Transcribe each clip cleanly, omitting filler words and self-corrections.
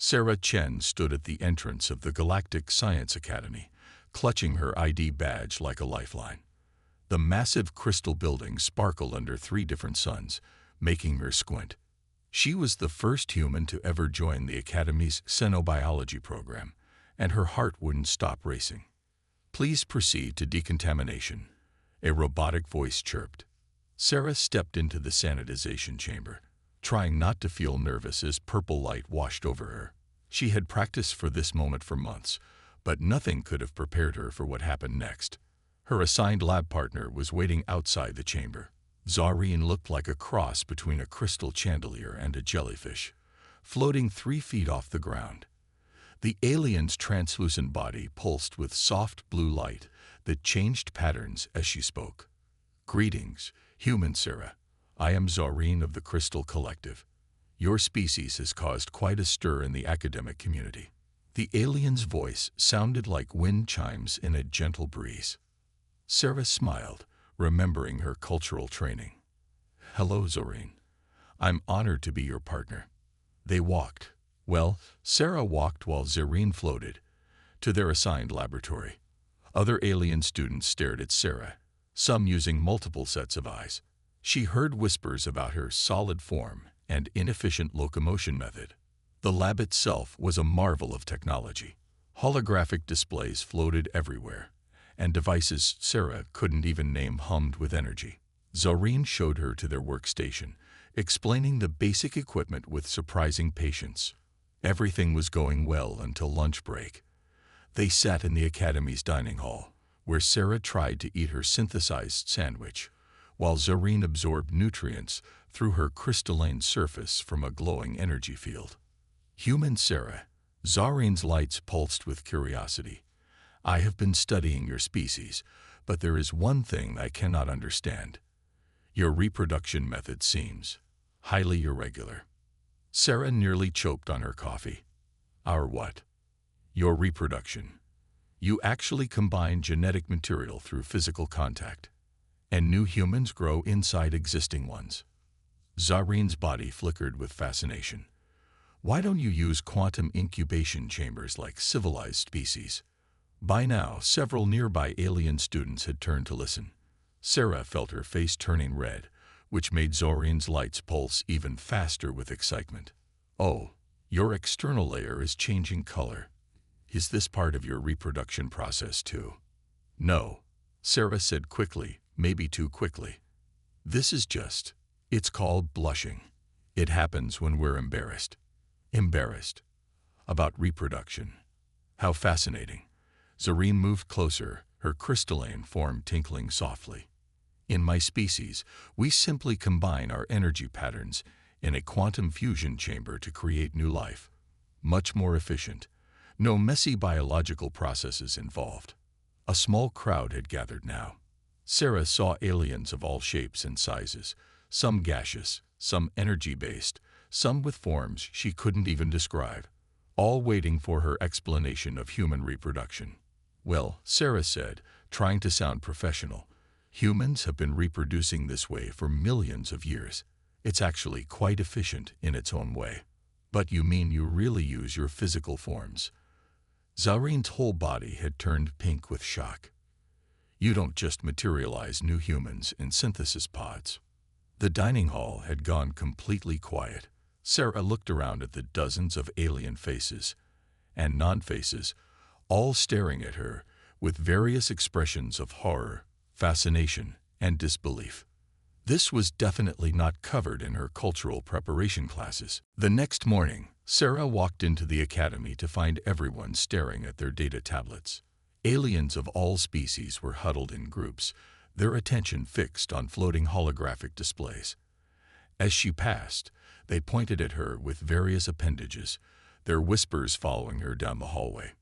Sarah Chen stood at the entrance of the Galactic Science Academy, clutching her ID badge like a lifeline. The massive crystal building sparkled under 3 different suns, making her squint. She was the first human to ever join the Academy's xenobiology program, and her heart wouldn't stop racing. "Please proceed to decontamination," a robotic voice chirped. Sarah stepped into the sanitization chamber, trying not to feel nervous as purple light washed over her. She had practiced for this moment for months, but nothing could have prepared her for what happened next. Her assigned lab partner was waiting outside the chamber. Zareen looked like a cross between a crystal chandelier and a jellyfish, floating 3 feet off the ground. The alien's translucent body pulsed with soft blue light that changed patterns as she spoke. "Greetings, human Sarah. I am Zareen of the Crystal Collective. Your species has caused quite a stir in the academic community." The alien's voice sounded like wind chimes in a gentle breeze. Sarah smiled, remembering her cultural training. "Hello, Zareen. I'm honored to be your partner." They walked. Sarah walked while Zareen floated, to their assigned laboratory. Other alien students stared at Sarah, some using multiple sets of eyes. She heard whispers about her solid form and inefficient locomotion method. The lab itself was a marvel of technology. Holographic displays floated everywhere, and devices Sarah couldn't even name hummed with energy. Zareen showed her to their workstation, explaining the basic equipment with surprising patience. Everything was going well until lunch break. They sat in the Academy's dining hall, where Sarah tried to eat her synthesized sandwich, while Zareen absorbed nutrients through her crystalline surface from a glowing energy field. "Human Sarah," Zareen's lights pulsed with curiosity. "I have been studying your species, but there is one thing I cannot understand. Your reproduction method seems highly irregular." Sarah nearly choked on her coffee. "Our what?" "Your reproduction. You actually combine genetic material through physical contact, and new humans grow inside existing ones." Zareen's body flickered with fascination. "Why don't you use quantum incubation chambers like civilized species?" By now, several nearby alien students had turned to listen. Sarah felt her face turning red, which made Zareen's lights pulse even faster with excitement. "Oh, your external layer is changing color. Is this part of your reproduction process too?" "No," Sarah said quickly, maybe too quickly. It's called blushing. It happens when we're embarrassed." "Embarrassed? About reproduction? How fascinating." Zareen moved closer, her crystalline form tinkling softly. "In my species, we simply combine our energy patterns in a quantum fusion chamber to create new life. Much more efficient. No messy biological processes involved." A small crowd had gathered now. Sarah saw aliens of all shapes and sizes, some gaseous, some energy-based, some with forms she couldn't even describe, all waiting for her explanation of human reproduction. "Well," Sarah said, trying to sound professional, "humans have been reproducing this way for millions of years. It's actually quite efficient in its own way." "But you mean you really use your physical forms?" Zareen's whole body had turned pink with shock. "You don't just materialize new humans in synthesis pods." The dining hall had gone completely quiet. Sarah looked around at the dozens of alien faces and non-faces, all staring at her with various expressions of horror, fascination, and disbelief. This was definitely not covered in her cultural preparation classes. The next morning, Sarah walked into the academy to find everyone staring at their data tablets. Aliens of all species were huddled in groups, their attention fixed on floating holographic displays. As she passed, they pointed at her with various appendages, their whispers following her down the hallway.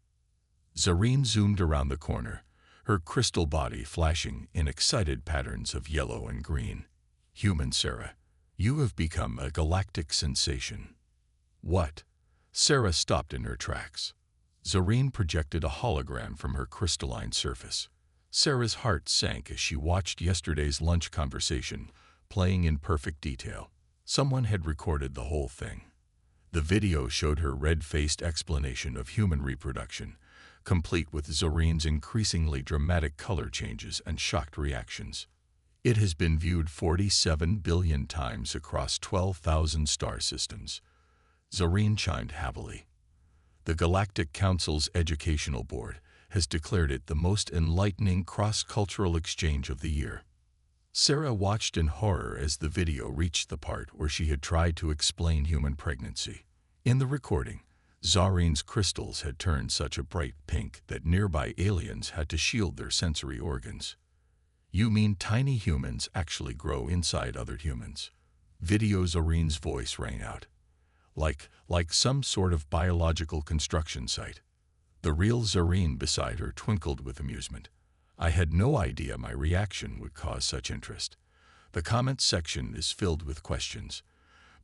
Zareen zoomed around the corner, her crystal body flashing in excited patterns of yellow and green. "Human Sarah, you have become a galactic sensation." "What?" Sarah stopped in her tracks. Zareen projected a hologram from her crystalline surface. Sarah's heart sank as she watched yesterday's lunch conversation playing in perfect detail. Someone had recorded the whole thing. The video showed her red-faced explanation of human reproduction, complete with Zorene's increasingly dramatic color changes and shocked reactions. It has been viewed 47 billion times across 12,000 star systems. Zorene chimed happily. The Galactic Council's Educational Board has declared it the most enlightening cross-cultural exchange of the year. Sarah watched in horror as the video reached the part where she had tried to explain human pregnancy. In the recording, Zorene's crystals had turned such a bright pink that nearby aliens had to shield their sensory organs. "You mean tiny humans actually grow inside other humans?" Video Zorene's voice rang out. Like some sort of biological construction site. The real Zorene beside her twinkled with amusement. I had no idea my reaction would cause such interest. The comments section is filled with questions.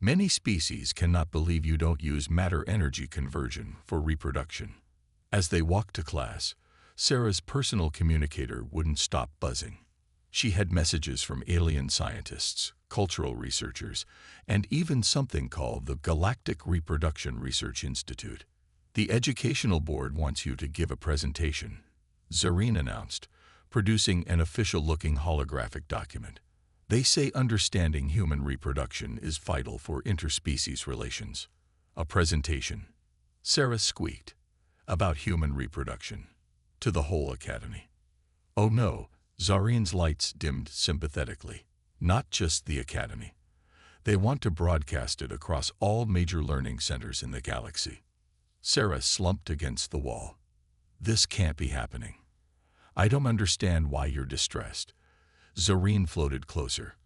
Many species cannot believe you don't use matter-energy conversion for reproduction. As they walked to class, Sarah's personal communicator wouldn't stop buzzing. She had messages from alien scientists, cultural researchers, and even something called the Galactic Reproduction Research Institute. "The Educational Board wants you to give a presentation," Zorene announced, producing an official-looking holographic document. "They say understanding human reproduction is vital for interspecies relations." "A presentation," Sarah squeaked, "about human reproduction. To the whole academy." "Oh no," Zorene's lights dimmed sympathetically. "Not just the academy. They want to broadcast it across all major learning centers in the galaxy." Sarah slumped against the wall. "This can't be happening." "I don't understand why you're distressed." Zorene floated closer.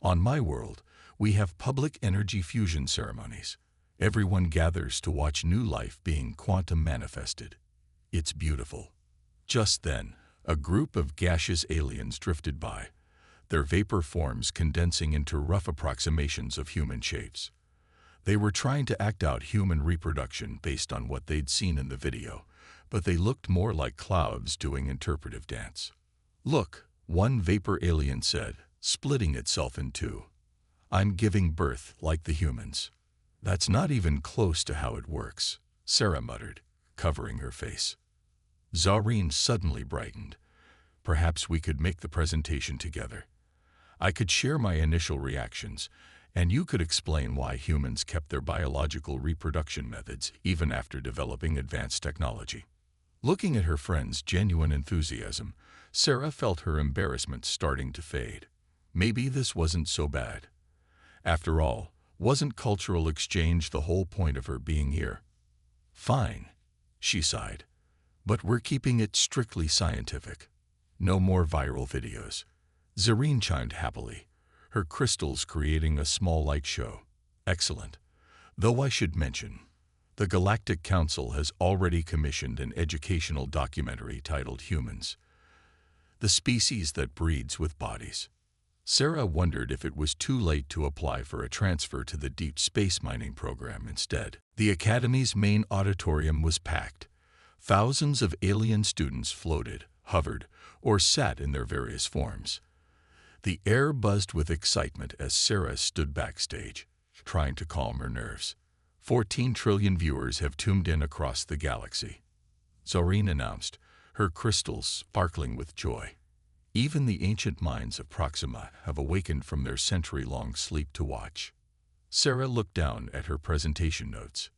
"On my world, we have public energy fusion ceremonies. Everyone gathers to watch new life being quantum manifested. It's beautiful." Just then, a group of gaseous aliens drifted by, their vapor forms condensing into rough approximations of human shapes. They were trying to act out human reproduction based on what they'd seen in the video, but they looked more like clouds doing interpretive dance. "Look," one vapor alien said, splitting itself in two. "I'm giving birth like the humans." "That's not even close to how it works," Sarah muttered, covering her face. Zorene suddenly brightened. "Perhaps we could make the presentation together. I could share my initial reactions, and you could explain why humans kept their biological reproduction methods even after developing advanced technology." Looking at her friend's genuine enthusiasm, Sarah felt her embarrassment starting to fade. Maybe this wasn't so bad. After all, wasn't cultural exchange the whole point of her being here? "Fine," she sighed. "But we're keeping it strictly scientific. No more viral videos." Zorene chimed happily, her crystals creating a small light show. "Excellent. Though I should mention, the Galactic Council has already commissioned an educational documentary titled Humans, the Species That Breeds with Bodies." Sarah wondered if it was too late to apply for a transfer to the deep space mining program instead. The Academy's main auditorium was packed. Thousands of alien students floated, hovered, or sat in their various forms. The air buzzed with excitement as Sarah stood backstage, trying to calm her nerves. 14 trillion viewers have tuned in across the galaxy," Zorene announced, her crystals sparkling with joy. "Even the ancient minds of Proxima have awakened from their century-long sleep to watch." Sarah looked down at her presentation notes.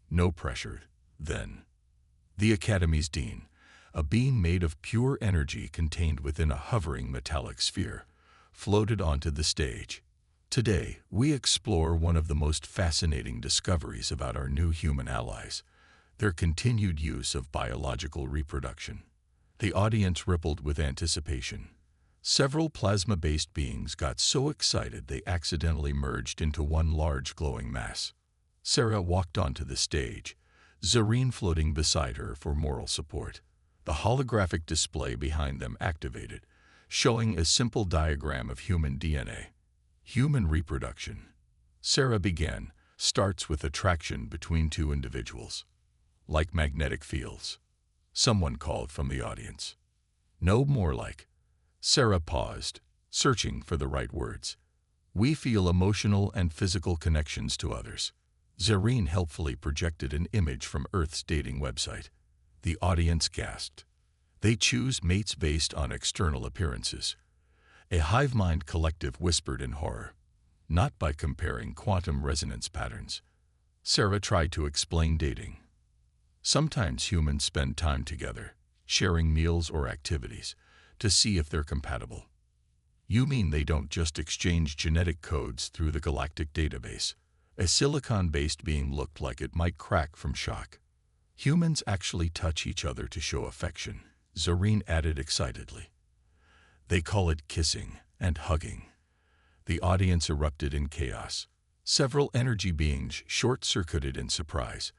No pressure, then. The Academy's Dean, a being made of pure energy contained within a hovering metallic sphere, floated onto the stage. "Today, we explore one of the most fascinating discoveries about our new human allies, their continued use of biological reproduction." The audience rippled with anticipation. Several plasma-based beings got so excited they accidentally merged into one large glowing mass. Sarah walked onto the stage, Zorene floating beside her for moral support. The holographic display behind them activated, showing a simple diagram of human DNA. "Human reproduction," Sarah began, "starts with attraction between two individuals. Like magnetic fields," someone called from the audience. "No, more like." Sarah paused, searching for the right words. "We feel emotional and physical connections to others." Zareen helpfully projected an image from Earth's dating website. The audience gasped. They choose mates based on external appearances. A hive mind collective whispered in horror. Not by comparing quantum resonance patterns. Sarah tried to explain dating. Sometimes humans spend time together, sharing meals or activities, to see if they're compatible. You mean they don't just exchange genetic codes through the galactic database? A silicon-based being looked like it might crack from shock. Humans actually touch each other to show affection, Zareen added excitedly. They call it kissing and hugging. The audience erupted in chaos. Several energy beings short-circuited in surprise.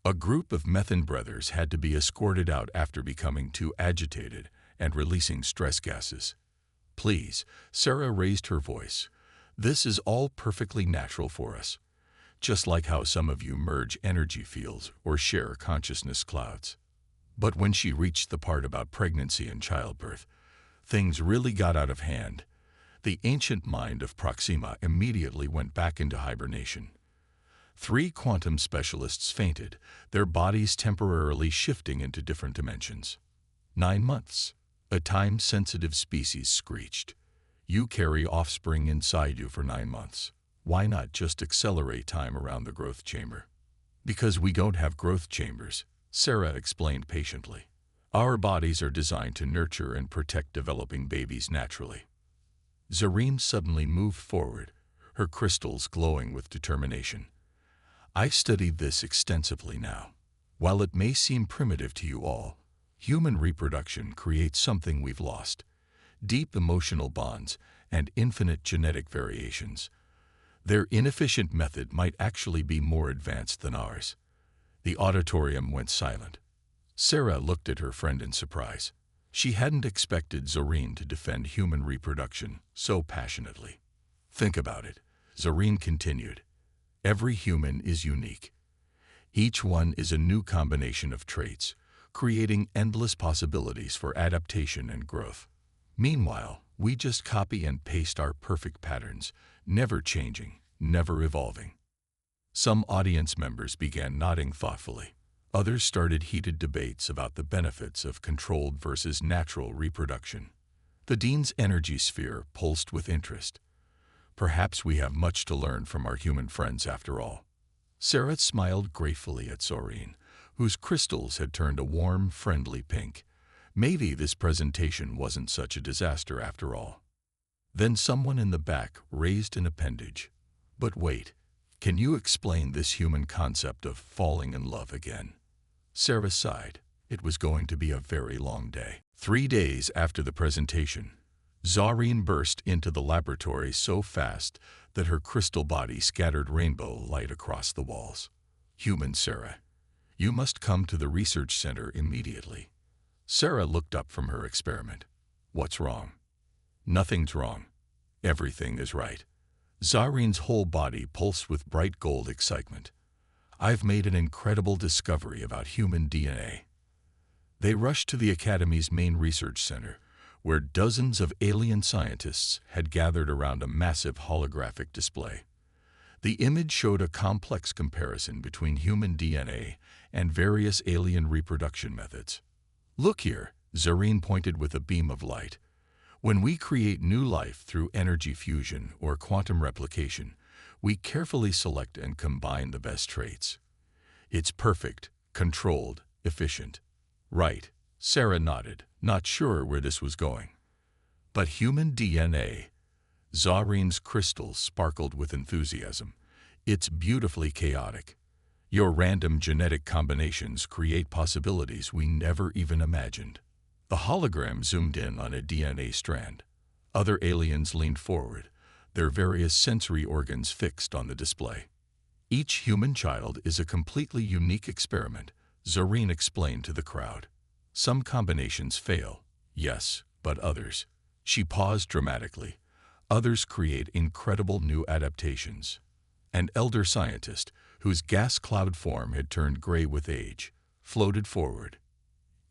A group of Methan brothers had to be escorted out after becoming too agitated and releasing stress gases. Please, Sarah raised her voice. This is all perfectly natural for us. Just like how some of you merge energy fields or share consciousness clouds. But when she reached the part about pregnancy and childbirth, things really got out of hand. The ancient mind of Proxima immediately went back into hibernation. 3 quantum specialists fainted, their bodies temporarily shifting into different dimensions. 9 months. A time-sensitive species screeched. You carry offspring inside you for 9 months. Why not just accelerate time around the growth chamber? Because we don't have growth chambers, Sarah explained patiently. Our bodies are designed to nurture and protect developing babies naturally. Zareen suddenly moved forward, her crystals glowing with determination. I've studied this extensively now. While it may seem primitive to you all, human reproduction creates something we've lost: deep emotional bonds and infinite genetic variations. Their inefficient method might actually be more advanced than ours. The auditorium went silent. Sarah looked at her friend in surprise. She hadn't expected Zareen to defend human reproduction so passionately. Think about it, Zareen continued. Every human is unique. Each one is a new combination of traits, creating endless possibilities for adaptation and growth. Meanwhile, we just copy and paste our perfect patterns, never changing, never evolving. Some audience members began nodding thoughtfully. Others started heated debates about the benefits of controlled versus natural reproduction. The dean's energy sphere pulsed with interest. Perhaps we have much to learn from our human friends after all. Sarah smiled gratefully at Zareen, whose crystals had turned a warm, friendly pink. Maybe this presentation wasn't such a disaster after all. Then someone in the back raised an appendage. But wait, can you explain this human concept of falling in love again? Sarah sighed. It was going to be a very long day. 3 days after the presentation, Zareen burst into the laboratory so fast that her crystal body scattered rainbow light across the walls. Human Sarah, you must come to the research center immediately. Sarah looked up from her experiment. What's wrong? Nothing's wrong. Everything is right. Zareen's whole body pulsed with bright gold excitement. I've made an incredible discovery about human DNA. They rushed to the Academy's main research center, where dozens of alien scientists had gathered around a massive holographic display. The image showed a complex comparison between human DNA and various alien reproduction methods. Look here, Zareen pointed with a beam of light. When we create new life through energy fusion or quantum replication, we carefully select and combine the best traits. It's perfect, controlled, efficient. Right, Sarah nodded, not sure where this was going. But human DNA, Zareen's crystals sparkled with enthusiasm. It's beautifully chaotic. Your random genetic combinations create possibilities we never even imagined. The hologram zoomed in on a DNA strand. Other aliens leaned forward, their various sensory organs fixed on the display. Each human child is a completely unique experiment, Zareen explained to the crowd. Some combinations fail, yes, but others. She paused dramatically. Others create incredible new adaptations. An elder scientist, whose gas cloud form had turned gray with age, floated forward.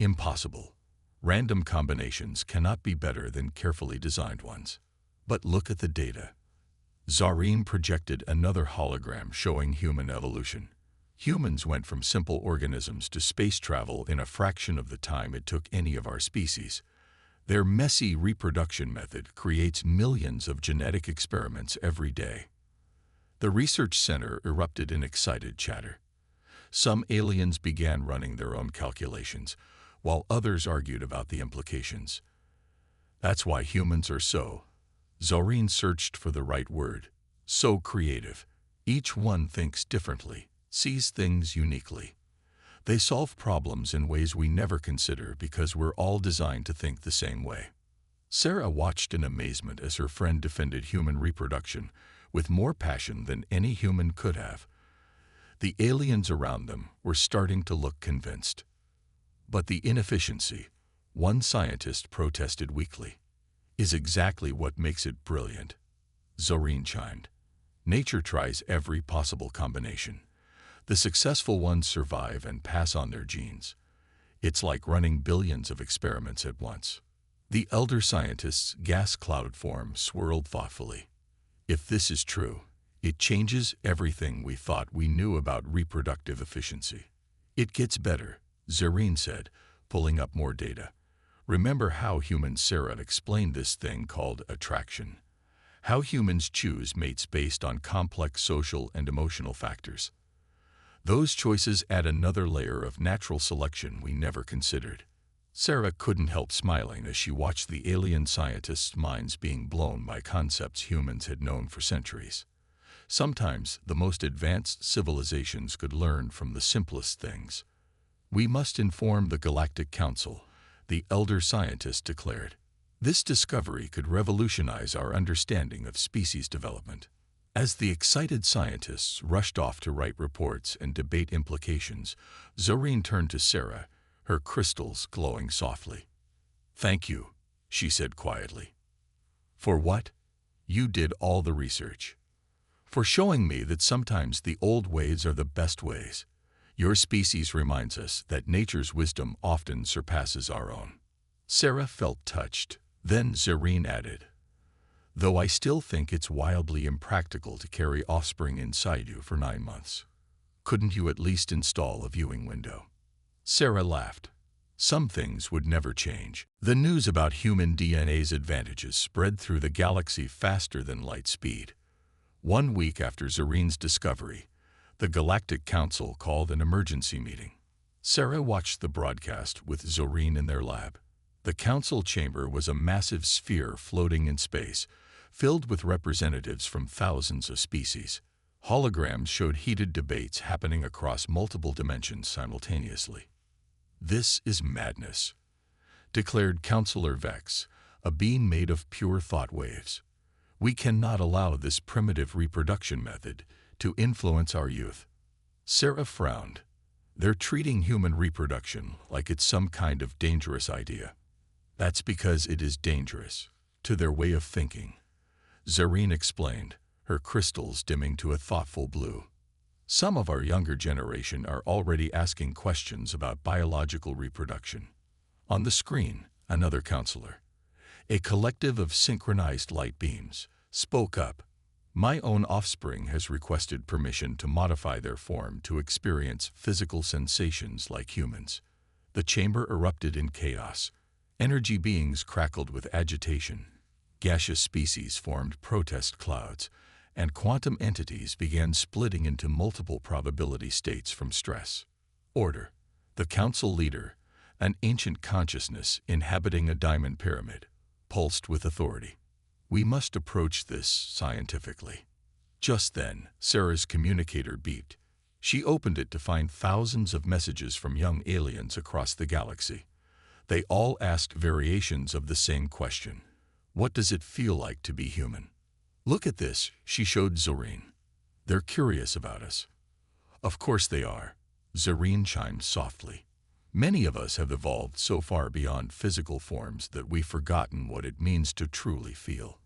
Impossible. Random combinations cannot be better than carefully designed ones. But look at the data. Zareen projected another hologram showing human evolution. Humans went from simple organisms to space travel in a fraction of the time it took any of our species. Their messy reproduction method creates millions of genetic experiments every day. The research center erupted in excited chatter. Some aliens began running their own calculations, while others argued about the implications. That's why humans are so. Zareen searched for the right word. So creative. Each one thinks differently, sees things uniquely. They solve problems in ways we never consider because we're all designed to think the same way. Sarah watched in amazement as her friend defended human reproduction with more passion than any human could have. The aliens around them were starting to look convinced. But the inefficiency, one scientist protested weakly, is exactly what makes it brilliant. Zareen chimed. Nature tries every possible combination. The successful ones survive and pass on their genes. It's like running billions of experiments at once. The elder scientist's gas cloud form swirled thoughtfully. If this is true, it changes everything we thought we knew about reproductive efficiency. It gets better, Zareen said, pulling up more data. Remember how Sarah explained this thing called attraction? How humans choose mates based on complex social and emotional factors. Those choices add another layer of natural selection we never considered. Sarah couldn't help smiling as she watched the alien scientists' minds being blown by concepts humans had known for centuries. Sometimes the most advanced civilizations could learn from the simplest things. We must inform the Galactic Council, the elder scientist declared. This discovery could revolutionize our understanding of species development. As the excited scientists rushed off to write reports and debate implications, Zareen turned to Sarah, her crystals glowing softly. "Thank you," she said quietly. "For what?" "You did all the research. For showing me that sometimes the old ways are the best ways. Your species reminds us that nature's wisdom often surpasses our own." Sarah felt touched. Then Zareen added, "Though I still think it's wildly impractical to carry offspring inside you for 9 months. Couldn't you at least install a viewing window?" Sarah laughed. Some things would never change. The news about human DNA's advantages spread through the galaxy faster than light speed. 1 week after Zareen's discovery, the Galactic Council called an emergency meeting. Sarah watched the broadcast with Zareen in their lab. The council chamber was a massive sphere floating in space, filled with representatives from thousands of species. Holograms showed heated debates happening across multiple dimensions simultaneously. "This is madness," declared Councillor Vex, a being made of pure thought waves. "We cannot allow this primitive reproduction method to influence our youth." Sarah frowned. "They're treating human reproduction like it's some kind of dangerous idea." "That's because it is dangerous to their way of thinking," Zareen explained, her crystals dimming to a thoughtful blue. "Some of our younger generation are already asking questions about biological reproduction." On the screen, another counselor, a collective of synchronized light beams, spoke up. "My own offspring has requested permission to modify their form to experience physical sensations like humans." The chamber erupted in chaos. Energy beings crackled with agitation. Gaseous species formed protest clouds, and quantum entities began splitting into multiple probability states from stress. Order. The council leader, an ancient consciousness inhabiting a diamond pyramid, pulsed with authority. "We must approach this scientifically." Just then, Sarah's communicator beeped. She opened it to find thousands of messages from young aliens across the galaxy. They all asked variations of the same question. What does it feel like to be human? "Look at this," she showed Zareen. "They're curious about us." "Of course they are," Zareen chimed softly. "Many of us have evolved so far beyond physical forms that we've forgotten what it means to truly feel."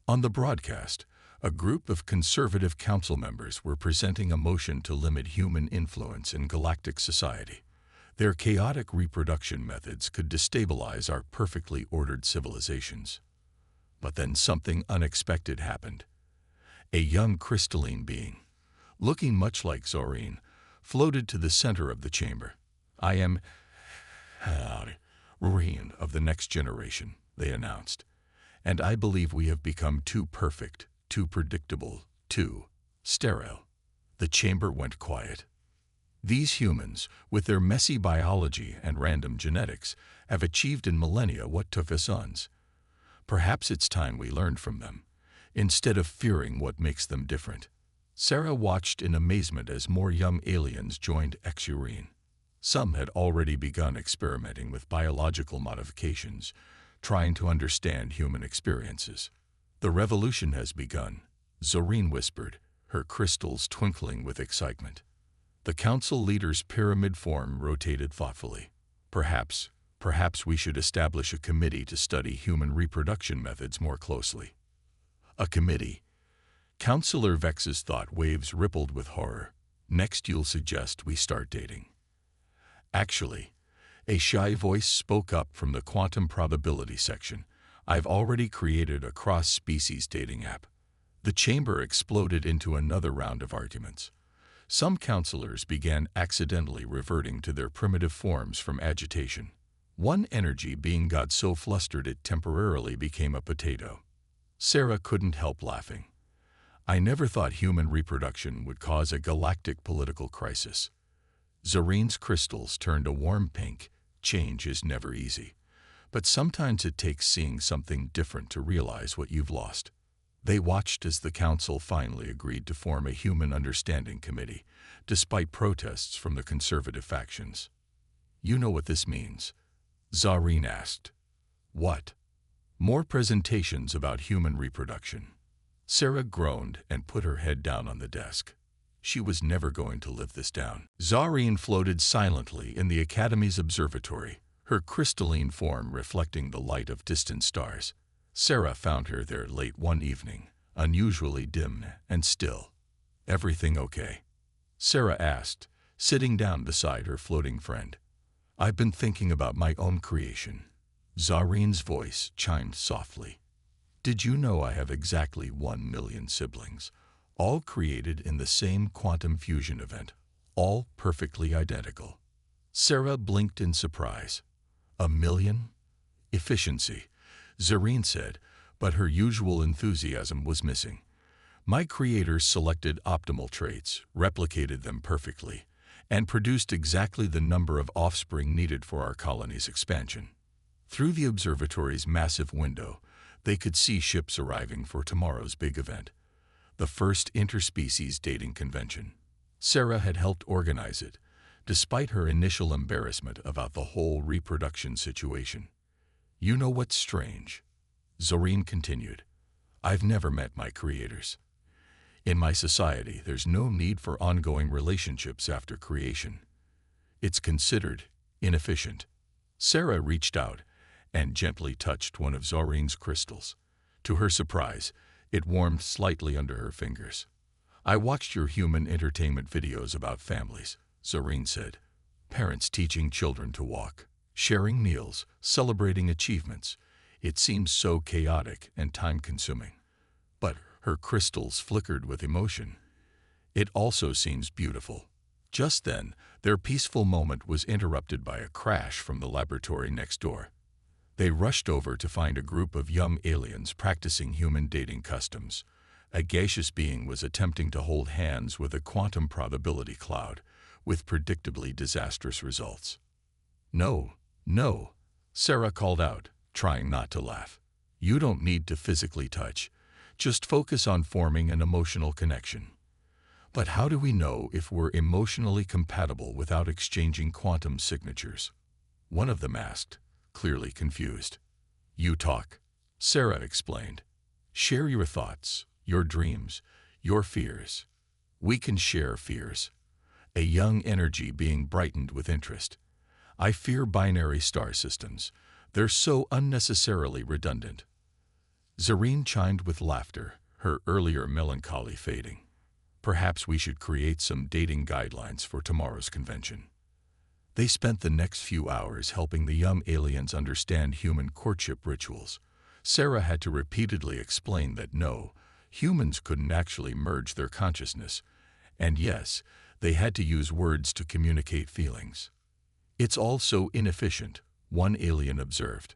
On the broadcast, a group of conservative council members were presenting a motion to limit human influence in galactic society. Their chaotic reproduction methods could destabilize our perfectly ordered civilizations. But then something unexpected happened. A young crystalline being, looking much like Zorine, floated to the center of the chamber. "I am Zorine of the next generation," they announced, "and I believe we have become too perfect, too predictable, too sterile." The chamber went quiet. These humans, with their messy biology and random genetics, have achieved in millennia what took us eons. Perhaps it's time we learned from them, instead of fearing what makes them different. Sarah watched in amazement as more young aliens joined Exurine. Some had already begun experimenting with biological modifications, trying to understand human experiences. "The revolution has begun," Zorine whispered, her crystals twinkling with excitement. The council leader's pyramid form rotated thoughtfully. Perhaps we should establish a committee to study human reproduction methods more closely." A committee. Councillor Vex's thought waves rippled with horror. "Next you'll suggest we start dating." "Actually," a shy voice spoke up from the quantum probability section, "I've already created a cross-species dating app." The chamber exploded into another round of arguments. Some counselors began accidentally reverting to their primitive forms from agitation. One energy being got so flustered it temporarily became a potato. Sarah couldn't help laughing. "I never thought human reproduction would cause a galactic political crisis." Zorine's crystals turned a warm pink. Change is never easy, but sometimes it takes seeing something different to realize what you've lost. They watched as the council finally agreed to form a human understanding committee, despite protests from the conservative factions. "You know what this means?" Zorine asked. "What?" "More presentations about human reproduction." Sarah groaned and put her head down on the desk. She was never going to live this down. Zorine floated silently in the Academy's observatory, her crystalline form reflecting the light of distant stars. Sarah found her there late one evening, unusually dim and still. "Everything okay?" Sarah asked, sitting down beside her floating friend. "I've been thinking about my own creation." Zorine's voice chimed softly. "Did you know I have exactly 1,000,000 siblings, all created in the same quantum fusion event, all perfectly identical?" Sarah blinked in surprise. "1,000,000? Efficiency," Zorine said, but her usual enthusiasm was missing. "My creators selected optimal traits, replicated them perfectly, and produced exactly the number of offspring needed for our colony's expansion." Through the observatory's massive window, they could see ships arriving for tomorrow's big event, the first interspecies dating convention. Sarah had helped organize it, despite her initial embarrassment about the whole reproduction situation. "You know what's strange?" Zorine continued. "I've never met my creators. In my society, there's no need for ongoing relationships after creation. It's considered inefficient." Sarah reached out and gently touched one of Zorine's crystals. To her surprise, it warmed slightly under her fingers. "I watched your human entertainment videos about families," Zorine said. "Parents teaching children to walk, sharing meals, celebrating achievements. It seems so chaotic and time-consuming." But her crystals flickered with emotion. "It also seems beautiful." Just then, their peaceful moment was interrupted by a crash from the laboratory next door. They rushed over to find a group of young aliens practicing human dating customs. A gaseous being was attempting to hold hands with a quantum probability cloud, with predictably disastrous results. "No, no," Sarah called out, trying not to laugh. "You don't need to physically touch. Just focus on forming an emotional connection." "But how do we know if we're emotionally compatible without exchanging quantum signatures?" one of them asked, clearly confused. "You talk," Sarah explained. "Share your thoughts, your dreams, your fears. We can share fears." A young energy being brightened with interest. "I fear binary star systems. They're so unnecessarily redundant." Zorine chimed with laughter, her earlier melancholy fading. "Perhaps we should create some dating guidelines for tomorrow's convention." They spent the next few hours helping the young aliens understand human courtship rituals. Sarah had to repeatedly explain that no, Humans couldn't actually merge their consciousness, and yes, they had to use words to communicate feelings. It's all so inefficient, one alien observed.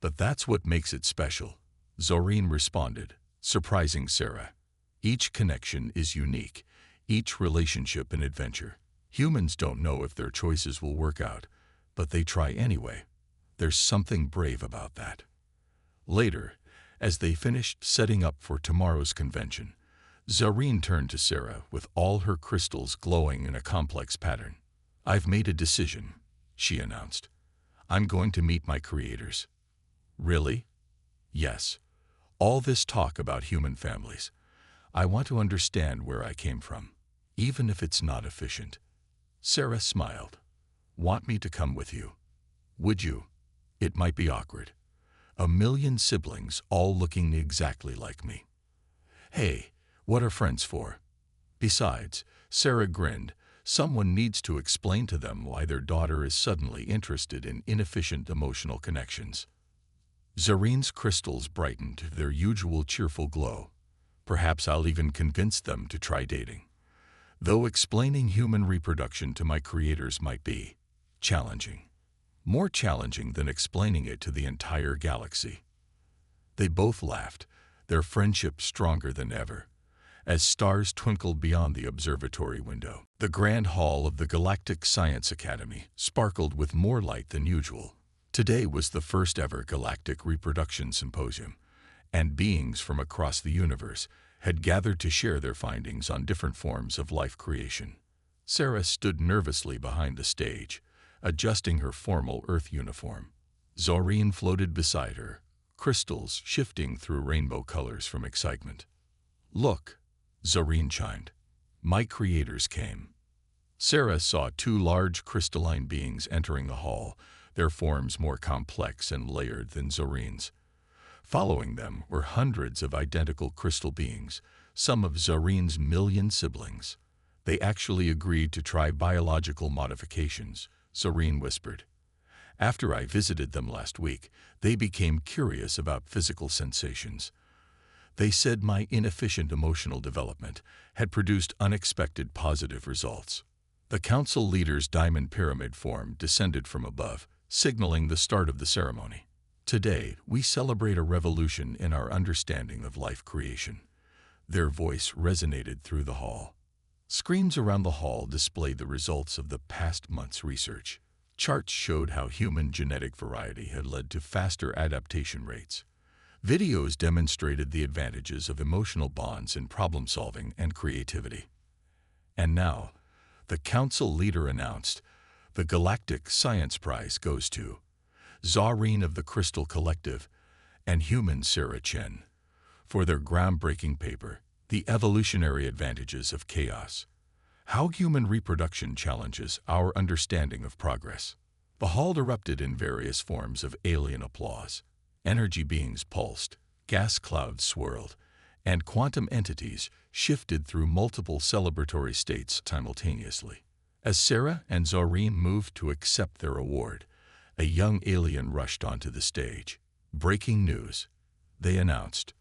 But that's what makes it special, Zorine responded, surprising Sarah. Each connection is unique, each relationship an adventure. Humans don't know if their choices will work out, but they try anyway. There's something brave about that. Later, as they finished setting up for tomorrow's convention, Zorine turned to Sarah with all her crystals glowing in a complex pattern. "I've made a decision," she announced. "I'm going to meet my creators." "Really?" "Yes. All this talk about human families. I want to understand where I came from, even if it's not efficient." Sarah smiled. "Want me to come with you?" "Would you? It might be awkward. 1,000,000 siblings all looking exactly like me." "Hey, what are friends for?" "Besides," Sarah grinned, "someone needs to explain to them why their daughter is suddenly interested in inefficient emotional connections." Zorine's crystals brightened to their usual cheerful glow. "Perhaps I'll even convince them to try dating. Though explaining human reproduction to my creators might be challenging. More challenging than explaining it to the entire galaxy." They both laughed, their friendship stronger than ever, as stars twinkled beyond the observatory window. The grand hall of the Galactic Science Academy sparkled with more light than usual. Today was the first ever Galactic Reproduction Symposium, and beings from across the universe had gathered to share their findings on different forms of life creation. Sarah stood nervously behind the stage, adjusting her formal Earth uniform. Zorine floated beside her, crystals shifting through rainbow colors from excitement. "Look," Zorine chimed. "My creators came." Sarah saw two large crystalline beings entering the hall, their forms more complex and layered than Zorine's. Following them were hundreds of identical crystal beings, some of Zorine's 1,000,000 siblings. "They actually agreed to try biological modifications," Zorine whispered. "After I visited them last week, they became curious about physical sensations. They said my inefficient emotional development had produced unexpected positive results." The council leader's diamond pyramid form descended from above, signaling the start of the ceremony. "Today, we celebrate a revolution in our understanding of life creation." Their voice resonated through the hall. Screens around the hall displayed the results of the past month's research. Charts showed how human genetic variety had led to faster adaptation rates. Videos demonstrated the advantages of emotional bonds in problem-solving and creativity. And now, the council leader announced, the Galactic Science Prize goes to Zorine of the Crystal Collective and human Sarah Chen for their groundbreaking paper, "The Evolutionary Advantages of Chaos: How Human Reproduction Challenges Our Understanding of Progress." The hall erupted in various forms of alien applause. Energy beings pulsed, gas clouds swirled, and quantum entities shifted through multiple celebratory states simultaneously. As Sarah and Zorine moved to accept their award, a young alien rushed onto the stage. "Breaking news," they announced.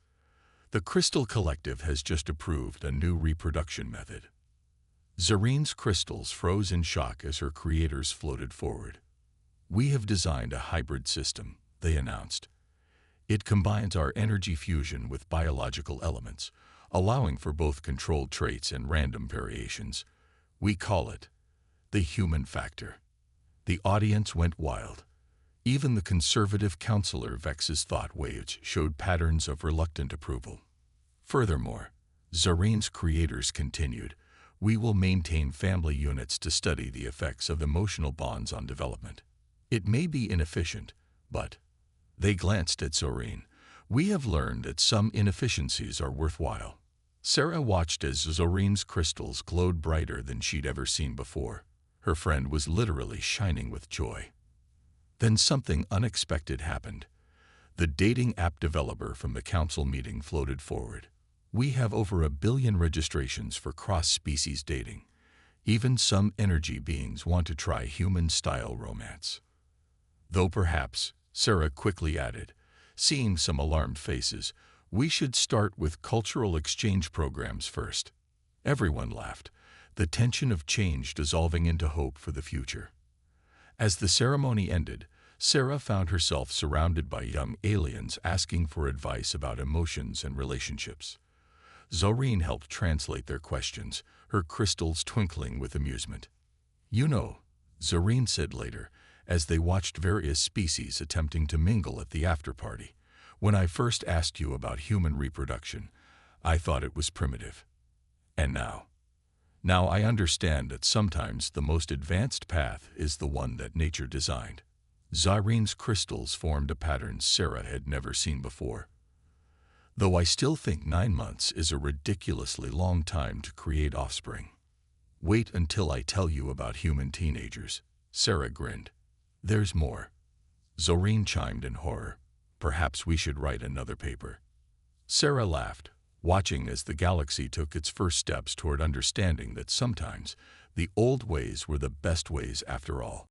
"The Crystal Collective has just approved a new reproduction method." Zorine's crystals froze in shock as her creators floated forward. "We have designed a hybrid system," they announced. "It combines our energy fusion with biological elements, allowing for both controlled traits and random variations. We call it the human factor." The audience went wild. Even the conservative counselor Vex's thought waves showed patterns of reluctant approval. Furthermore, Zorine's creators continued, "We will maintain family units to study the effects of emotional bonds on development. It may be inefficient, but..." They glanced at Zorine. "We have learned that some inefficiencies are worthwhile." Sarah watched as Zorine's crystals glowed brighter than she'd ever seen before. Her friend was literally shining with joy. Then something unexpected happened. The dating app developer from the council meeting floated forward. "We have over 1 billion registrations for cross-species dating. Even some energy beings want to try human-style romance." Though perhaps, Sarah quickly added, seeing some alarmed faces, We should start with cultural exchange programs first. Everyone laughed, the tension of change dissolving into hope for the future. As the ceremony ended, Sarah found herself surrounded by young aliens asking for advice about emotions and relationships. Zorine helped translate their questions, her crystals twinkling with amusement. "You know," Zorine said later, as they watched various species attempting to mingle at the after-party, "when I first asked you about human reproduction, I thought it was primitive. And now I understand that sometimes the most advanced path is the one that nature designed." Zorine's crystals formed a pattern Sarah had never seen before. "Though I still think 9 months is a ridiculously long time to create offspring." "Wait until I tell you about human teenagers," Sarah grinned. "There's more." Zorine chimed in horror. "Perhaps we should write another paper." Sarah laughed, watching as the galaxy took its first steps toward understanding that sometimes the old ways were the best ways after all.